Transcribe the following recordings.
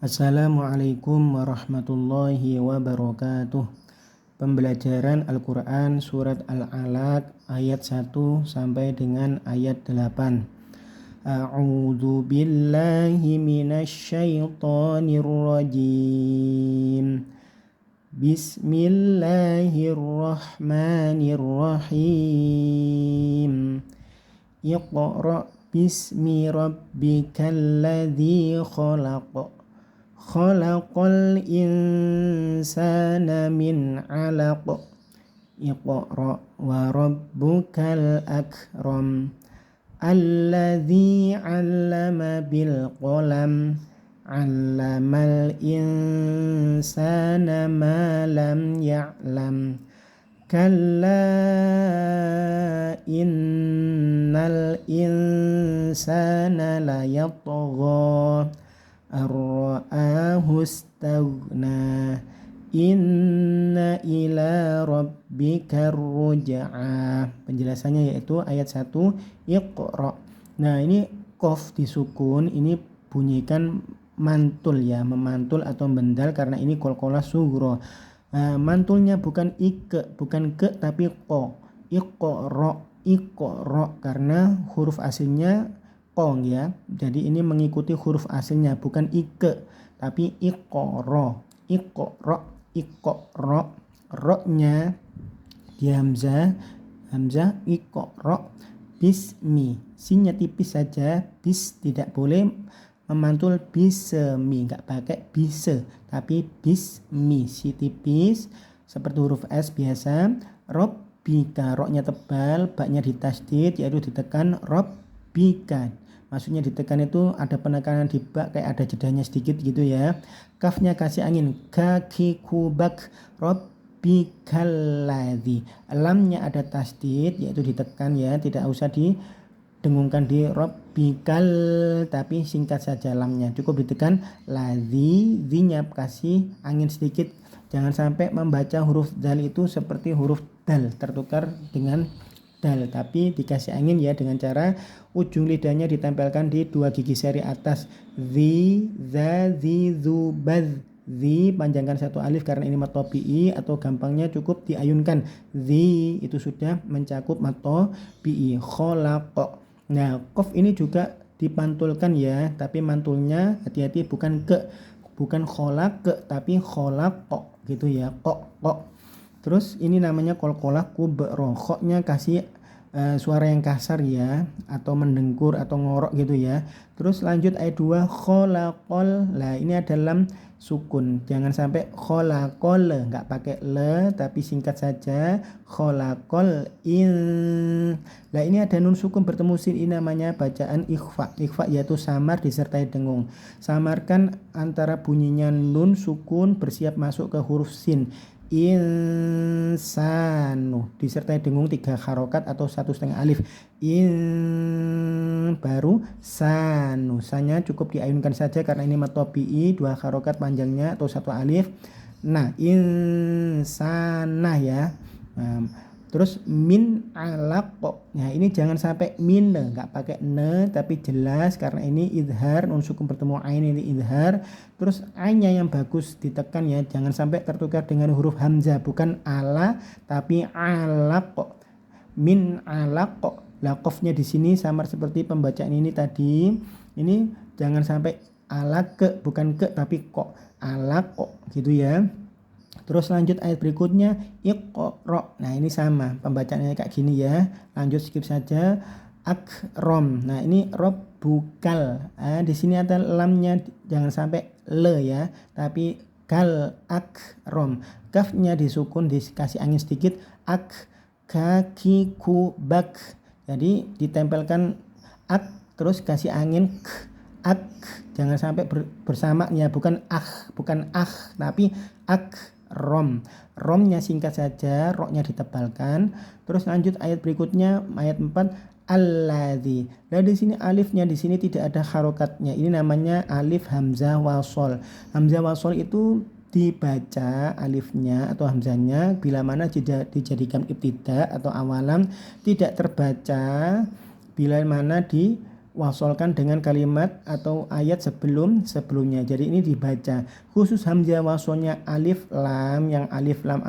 Assalamualaikum warahmatullahi wabarakatuh. Pembelajaran Al-Quran Surat Al-Alaq ayat 1 sampai dengan ayat 8. A'udzu billahi minasyaitonir rajim. Bismillahirrahmanirrahim. Iqra' bismi rabbikal ladzi khalaq. Khalaqal insana min 'alaq. Iqra' wa rabbukal akram. Alladzi 'allama bil qalam. 'Allamal insana ma lam ya'lam. Kalla innal insana layatgha ar-ra'ahu istaghna. Inna ila rabbika ruj'a. Penjelasannya yaitu ayat 1 Iqra. Nah, ini qaf disukun, ini bunyikan mantul ya, memantul atau mendal karena ini qalqalah sughra. Mantulnya bukan bukan ke tapi ko. Iqra karena huruf aslinya kong ya. Jadi ini mengikuti huruf aslinya, bukan tapi iqra. Ro-nya di hamzah iqra bismi. Sinnya tipis saja, bis tidak boleh memantul bismi, enggak pakai bisa tapi bismi, si tipis seperti huruf S biasa. Rabbika, ro-nya tebal, ba-nya ditasydid yaitu ditekan rabbika. Maksudnya ditekan itu ada penekanan di ba, kayak ada jedanya sedikit gitu ya. Kafnya kasih angin, kaki kubak rabbikal ladzi. Lamnya ada tasydid yaitu ditekan ya, tidak usah didengungkan di rabbikal tapi singkat saja lamnya, cukup ditekan ladzi. Zinya kasih angin sedikit, jangan sampai membaca huruf dal itu seperti huruf dal tertukar dengan dal, tapi dikasih angin ya dengan cara ujung lidahnya ditempelkan di dua gigi seri atas. Zi, za, zi, zu, baz. Zi panjangkan satu alif karena ini mad tabi'i, atau gampangnya cukup diayunkan. Zi itu sudah mencakup mad tabi'i. Khalaq. Nah, qaf ini juga dipantulkan ya, tapi mantulnya hati-hati bukan khalaq tapi khalaq gitu ya. Kok. Terus ini namanya qalqalah kubra. Kho-nya kasih suara yang kasar ya, atau mendengkur atau ngorok gitu ya. Terus lanjut ayat 2 khalaqal. Lah ini ada lam sukun, jangan sampai khalaqal, enggak pakai le tapi singkat saja khalaqal in. Lah ini ada nun sukun bertemu sin, ini namanya bacaan ikhfa. Ikhfa yaitu samar disertai dengung. Samarkan antara bunyinya nun sukun bersiap masuk ke huruf sin. Insanu disertai dengung 3 harokat atau 1,5 alif. Baru sanu, sanya cukup diayunkan saja karena ini mad tabi'i, 2 harokat panjangnya atau 1 alif. Nah, insana ya. Terus min alaq. Nah, ini jangan sampai min, enggak pakai ne tapi jelas karena ini idhar, nun sukun bertemu ain, ini idhar. Terus ainnya yang bagus ditekan ya, jangan sampai tertukar dengan huruf hamzah, bukan ala tapi alaq. Min alaq. Lah qafnya di sini samar seperti pembacaan ini tadi. Ini jangan sampai alaq, bukan tapi kok. Alaq gitu ya. Terus lanjut ayat berikutnya Iqra. Nah, ini sama pembacaannya kayak gini ya. Lanjut skip saja. Akram. Nah, ini rabbukal. Di sini ada lamnya, jangan sampai le ya, tapi kal akram. Kafnya disukun, dikasih angin sedikit. Kaki kubak. Jadi ditempelkan terus kasih angin jangan sampai bersama ya, bukan tapi romnya singkat saja, ro-nya ditebalkan. Terus lanjut ayat berikutnya ayat 4 alladzi. Nah, di sini alifnya di sini tidak ada harokatnya. Ini namanya alif hamzah wasol. Hamzah wasol itu dibaca alifnya atau hamzahnya bila mana dijadikan ibtida atau awalan, tidak terbaca bila mana wasolkan dengan kalimat atau ayat sebelumnya. Jadi ini dibaca. Khusus hamzah wasolnya alif lam, yang alif lam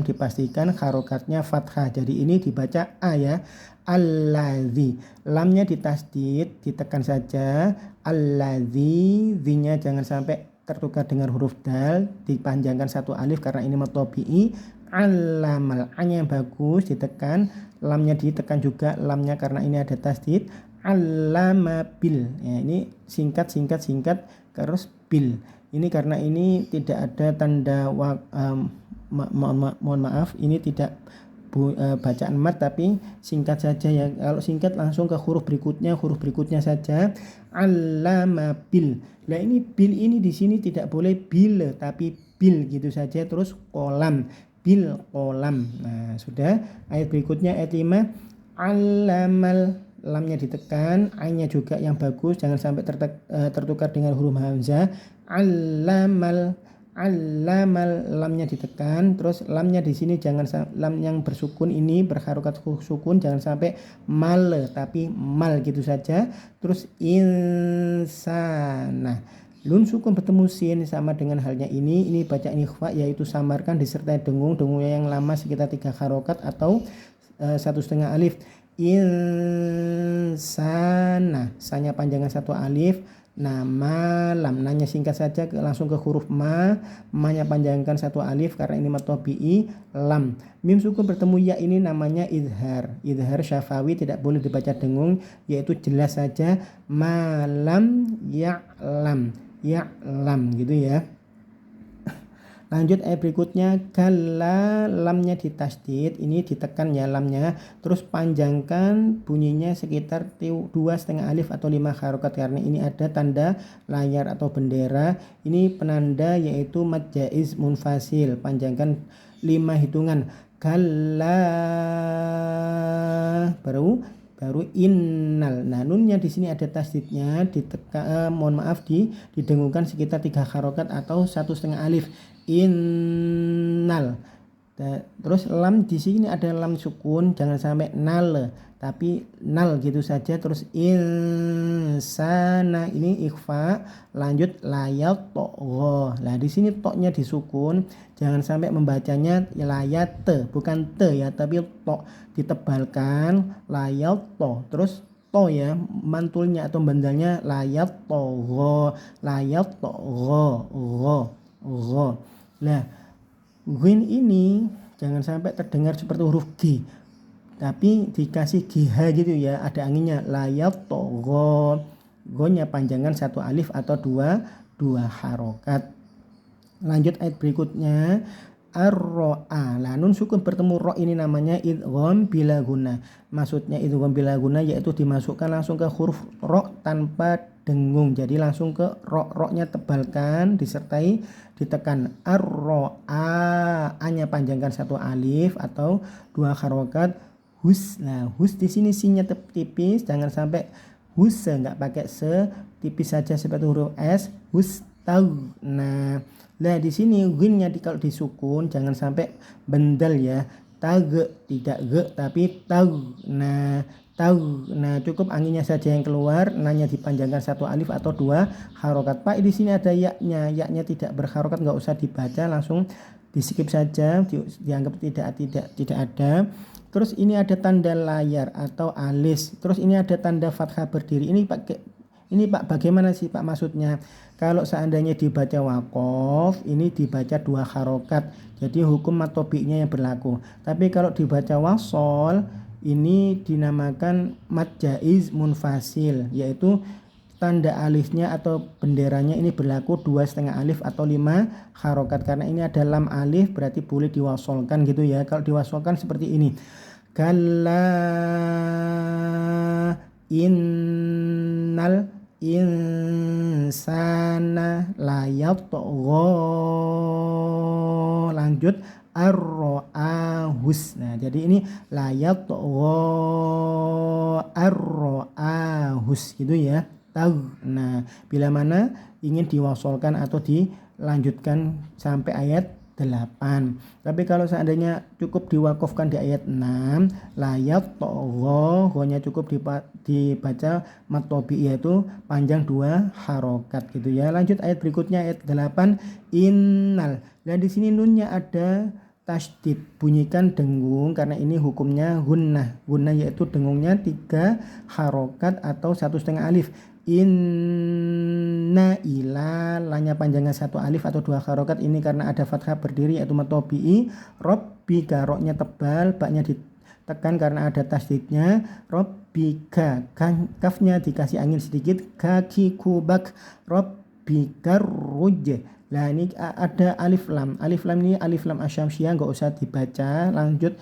dipastikan harokatnya fathah. Jadi ini dibaca a ya. Alladzi, lamnya ditasdid, ditekan saja. Alladzi, zinya jangan sampai tertukar dengan huruf dal, dipanjangkan satu alif karena ini matobi'i. Alamal, a-nya yang bagus ditekan, lamnya ditekan juga lamnya karena ini ada tasdid. Alama bil, ya, ini singkat terus bil. Ini karena ini tidak ada tanda mohon maaf, ini tidak bacaan mat tapi singkat saja ya. Kalau singkat langsung ke huruf berikutnya saja. Alama bil. Nah ini bil ini di sini tidak boleh bil tapi bil gitu saja, terus kolam, bil kolam. Nah sudah. Ayat berikutnya ayat 5. Alamal, lamnya ditekan, a-nya juga yang bagus jangan sampai tertukar dengan huruf hamzah. Alamal, lamnya ditekan, terus lamnya di sini jangan lam yang bersukun ini berharokat sukun, jangan sampai mal tapi mal gitu saja. Terus insana, nun sukun bertemu sin sama dengan halnya ini baca ikhfa, yaitu samarkan disertai dengungnya yang lama sekitar 3 harokat atau 1,5 alif. Insana, sanya panjangan 1 alif. Nama lam, nanya singkat saja langsung ke huruf ma-nya panjangkan 1 alif karena ini matobi'i. Lam, mim sukun bertemu ya, ini namanya idhar syafawi, tidak boleh dibaca dengung, yaitu jelas saja malam ya'lam gitu ya. Lanjut ayat berikutnya, kalla, lamnya ditasdid, ini ditekan ya lamnya, terus panjangkan bunyinya sekitar 2,5 alif atau 5 harokat karena ini ada tanda layar atau bendera. Ini penanda yaitu mad jaiz munfasil, panjangkan 5 hitungan. Kalla, baru innal. Nah nunnya di sini ada tasdidnya, didengungkan sekitar 3 harokat atau 1,5 alif. Innal. Terus lam di sini ada lam sukun, jangan sampai nal tapi nal gitu saja. Terus insana, ini ikhfa. Lanjut layat togho. Nah di sini toknya disukun, jangan sampai membacanya layat bukan te ya tapi tok ditebalkan, layat to. Terus to ya, mantulnya atau bandalnya layat togho, gho. Nah, ghin ini jangan sampai terdengar seperti huruf G, tapi dikasih GH gitu ya, ada anginnya. Layat togho, go-nya panjangan 1 alif atau 2 harokat. Lanjut ayat berikutnya, ar-ro'a. Lah nun sukun bertemu ro, ini namanya idgham bila guna. Maksudnya idgham bila guna yaitu dimasukkan langsung ke huruf ro tanpa dengung. Jadi langsung ke ro-nya tebalkan disertai ditekan. Ar-ro'a, a-nya panjangkan 1 alif atau 2 harokat. Hus. Nah, hus di sini sinya tipis, jangan sampai hus enggak pakai se, tipis saja seperti huruf S. Hus tau. Nah, di sini ghinnya kalau disukun jangan sampai bendel ya. Tag, tidak ge tapi tau. Nah, tau. Nah, cukup anginnya saja yang keluar, nanya dipanjangkan 1 alif atau 2 harokat. Pak, di sini ada yaknya tidak berharokat, nggak usah dibaca, langsung di skip saja, dianggap tidak ada. Terus ini ada tanda layar atau alis. Terus ini ada tanda fathah berdiri. Ini Pak bagaimana sih Pak maksudnya? Kalau seandainya dibaca waqaf, ini dibaca 2 harokat. Jadi hukum matobi'nya yang berlaku. Tapi kalau dibaca wasol, ini dinamakan mad jaiz munfasil, yaitu tanda alifnya atau benderanya ini berlaku 2,5 alif atau 5 harokat karena ini ada lam alif, berarti boleh diwasolkan gitu ya. Kalau diwasolkan seperti ini, kalla innal insana layatgha. Lanjut ar-ro'ahus. Nah, jadi ini layatgha ar-ro'ahus gitu ya. Tahu. Nah, bila mana ingin diwasolkan atau dilanjutkan sampai ayat 8. Tapi kalau seandainya cukup diwakafkan di ayat 6, layat togho, nya cukup dibaca matobi, yaitu panjang 2 harokat gitu ya. Lanjut ayat berikutnya, ayat 8, innal. Dan di sini nunnya ada tasydid, bunyikan dengung karena ini hukumnya gunnah. Gunnah yaitu dengungnya 3 harokat atau 1,5 alif. Inna ila, lanya panjangnya 1 alif atau 2 harokat, ini karena ada fathah berdiri yaitu matobi'i. Rabbika, roknya tebal, baknya ditekan karena ada tasdidnya. Rabbika, kafnya dikasih angin sedikit, kaki kubak, rabbika ruj. Nah ini ada alif lam. Alif lam ini alif lam asyamsiyah, nggak usah dibaca. Lanjut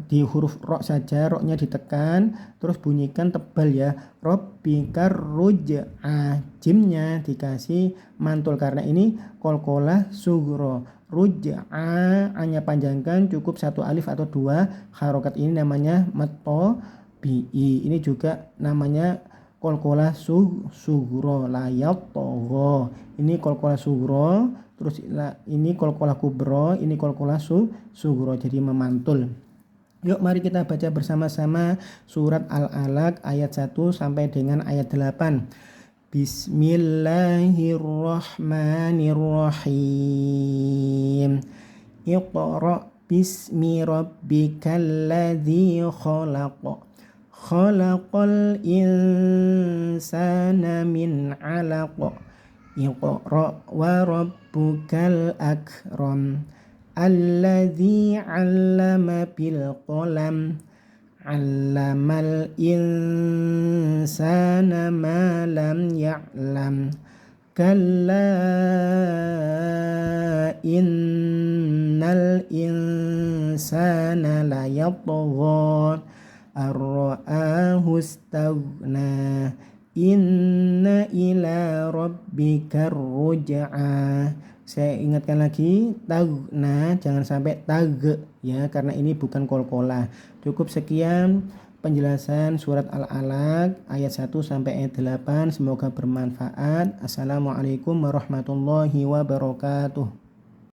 di huruf ro saja, roknya ditekan, terus bunyikan tebal ya. Rabbika ruj'a, jimnya dikasih mantul karena ini qalqalah sughra. Ruj'a, anya panjangkan cukup 1 alif atau 2 harokat, ini namanya matobi'i. Ini juga namanya qalqalah sughra, layat togho. Ini qalqalah sughra, terus ini qalqalah kubra, ini qalqalah sughra, jadi memantul. Yuk mari kita baca bersama-sama surat Al-Alaq ayat 1 sampai dengan ayat 8. Bismillahirrahmanirrahim. Iqra bismi rabbikal ladzi khalaq. Khalaqal insana min 'alaq. Iqra wa rabbukal akram. Alladzi 'allama bil qalam. 'Allamal insana ma lam ya'lam. Kalla innal insana layatgha ar-ra'ahu istaghna. Inna ila rabbika ruj'a. Saya ingatkan lagi, tagna jangan sampai tag ya, karena ini bukan qalqalah. Cukup sekian penjelasan surat Al-Alaq ayat 1 sampai ayat 8. Semoga bermanfaat. Assalamualaikum warahmatullahi wabarakatuh.